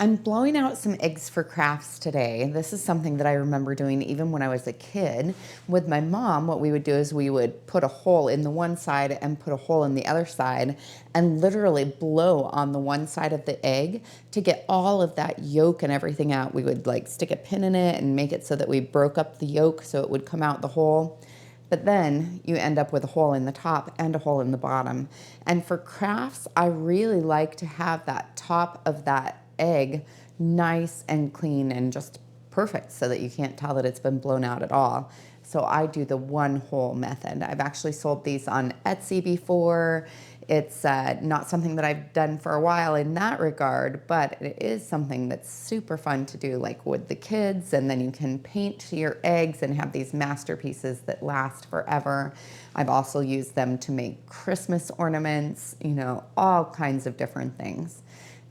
I'm blowing out some eggs for crafts today. This is something that I remember doing even when I was a kid. With my mom, what we would do is we would put a hole in the one side and put a hole in the other side and literally blow on the one side of the egg to get all of that yolk and everything out. We would like stick a pin in it and make it so that we broke up the yolk so it would come out the hole. But then you end up with a hole in the top and a hole in the bottom. And for crafts, I really like to have that top of that egg nice and clean and just perfect so that you can't tell that it's been blown out at all. So I do the one hole method. I've actually sold these on Etsy before. It's not something that I've done for a while in that regard, but it is something that's super fun to do, like with the kids, and then you can paint your eggs and have these masterpieces that last forever. I've also used them to make Christmas ornaments, you know, all kinds of different things.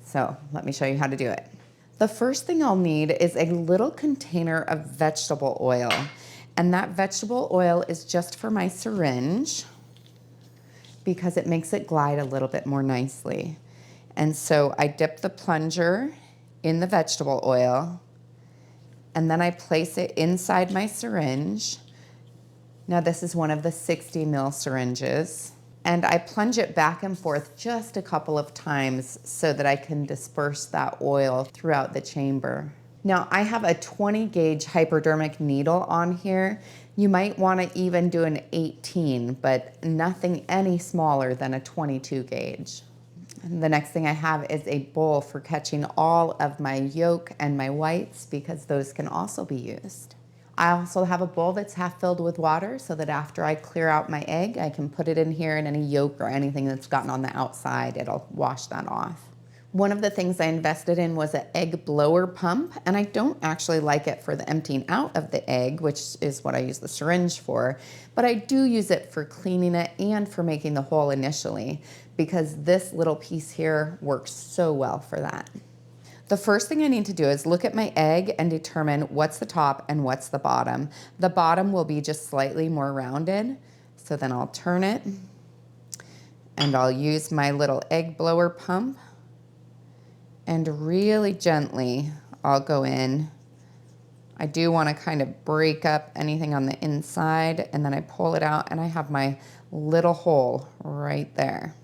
So let me show you how to do it. The first thing I'll need is a little container of vegetable oil. And that vegetable oil is just for my syringe because it makes it glide a little bit more nicely. And so I dip the plunger in the vegetable oil and then I place it inside my syringe. Now this is one of the 60 ml syringes. And I plunge it back and forth just a couple of times so that I can disperse that oil throughout the chamber. Now I have a 20 gauge hypodermic needle on here. You might want to even do an 18, but nothing any smaller than a 22 gauge. And the next thing I have is a bowl for catching all of my yolk and my whites because those can also be used. I also have a bowl that's half filled with water so that after I clear out my egg, I can put it in here and any yolk or anything that's gotten on the outside, it'll wash that off. One of the things I invested in was an egg blower pump, and I don't actually like it for the emptying out of the egg, which is what I use the syringe for, but I do use it for cleaning it and for making the hole initially because this little piece here works so well for that. The first thing I need to do is look at my egg and determine what's the top and what's the bottom. The bottom will be just slightly more rounded. So then I'll turn it and I'll use my little egg blower pump and really gently I'll go in. I do want to kind of break up anything on the inside and then I pull it out and I have my little hole right there.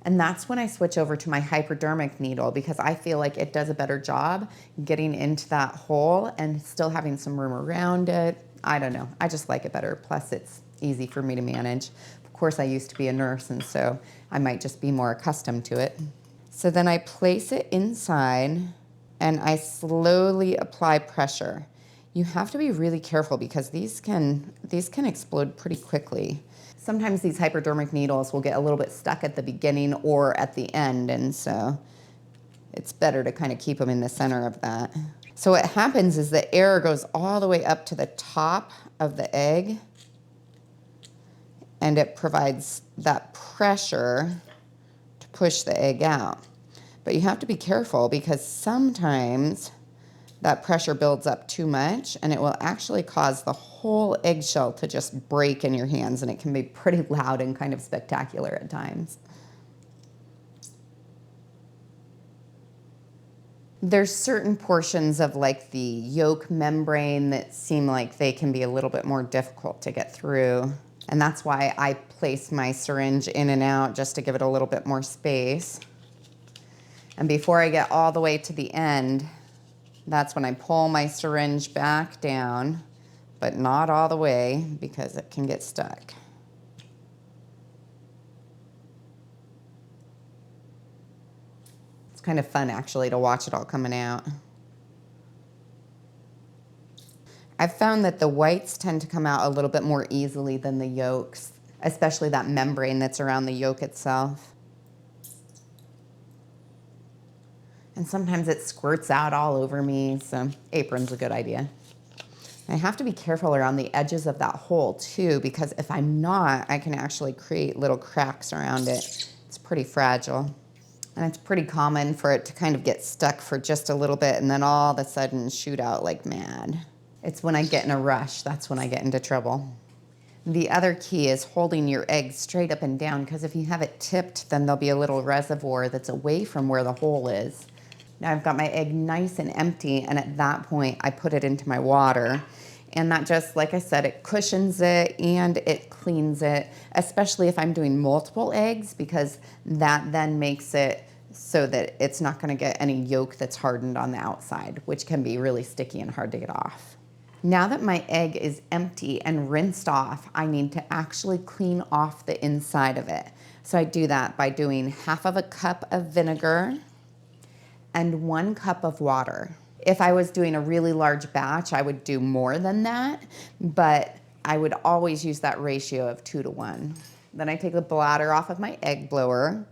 And that's when I switch over to my hypodermic needle because I feel like it does a better job getting into that hole and still having some room around it. I don't know, I just like it better. Plus it's easy for me to manage. Of course I used to be a nurse and so I might just be more accustomed to it. So then I place it inside and I slowly apply pressure. You have to be really careful because these can explode pretty quickly. Sometimes these hypodermic needles will get a little bit stuck at the beginning or at the end, and so it's better to kind of keep them in the center of that. So what happens is the air goes all the way up to the top of the egg, and it provides that pressure to push the egg out. But you have to be careful because sometimes that pressure builds up too much and it will actually cause the whole eggshell to just break in your hands, and it can be pretty loud and kind of spectacular at times. There's certain portions of like the yolk membrane that seem like they can be a little bit more difficult to get through. And that's why I place my syringe in and out just to give it a little bit more space. And before I get all the way to the end, that's when I pull my syringe back down, but not all the way because it can get stuck. It's kind of fun actually to watch it all coming out. I've found that the whites tend to come out a little bit more easily than the yolks, especially that membrane that's around the yolk itself. And sometimes it squirts out all over me, so apron's a good idea. I have to be careful around the edges of that hole too, because if I'm not, I can actually create little cracks around it. It's pretty fragile. And it's pretty common for it to kind of get stuck for just a little bit and then all of a sudden shoot out like mad. It's when I get in a rush, that's when I get into trouble. The other key is holding your egg straight up and down, because if you have it tipped, then there'll be a little reservoir that's away from where the hole is. Now I've got my egg nice and empty, and at that point I put it into my water. And that just, like I said, it cushions it and it cleans it, especially if I'm doing multiple eggs, because that then makes it so that it's not going to get any yolk that's hardened on the outside, which can be really sticky and hard to get off. Now that my egg is empty and rinsed off, I need to actually clean off the inside of it. So I do that by doing 1/2 cup of vinegar and 1 cup of water. If I was doing a really large batch, I would do more than that, but I would always use that ratio of 2 to 1. Then I take the bladder off of my egg blower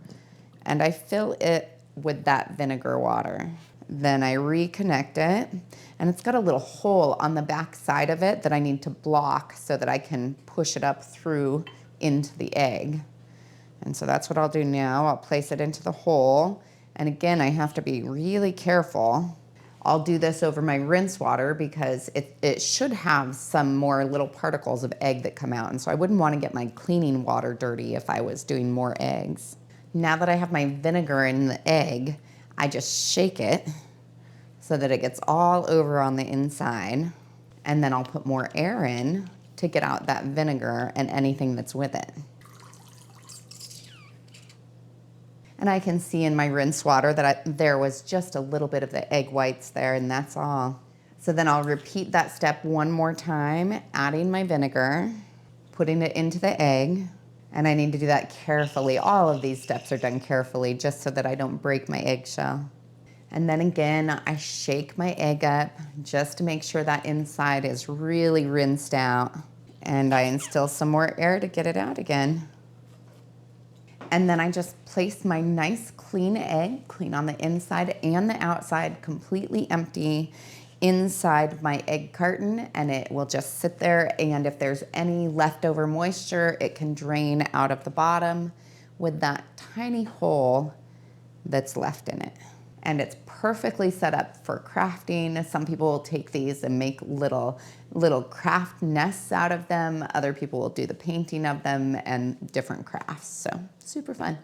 and I fill it with that vinegar water. Then I reconnect it, and it's got a little hole on the back side of it that I need to block so that I can push it up through into the egg. And so that's what I'll do now. I'll place it into the hole. And again, I have to be really careful. I'll do this over my rinse water because it should have some more little particles of egg that come out. And so I wouldn't want to get my cleaning water dirty if I was doing more eggs. Now that I have my vinegar in the egg, I just shake it so that it gets all over on the inside. And then I'll put more air in to get out that vinegar and anything that's with it. And I can see in my rinse water that there was just a little bit of the egg whites there, and that's all. So then I'll repeat that step one more time, adding my vinegar, putting it into the egg, and I need to do that carefully. All of these steps are done carefully just so that I don't break my eggshell. And then again, I shake my egg up just to make sure that inside is really rinsed out. And I instill some more air to get it out again. And then I just place my nice clean egg, clean on the inside and the outside, completely empty, inside my egg carton, and it will just sit there. And if there's any leftover moisture, it can drain out of the bottom with that tiny hole that's left in it. And it's perfectly set up for crafting. Some people will take these and make little craft nests out of them. Other people will do the painting of them and different crafts. So super fun.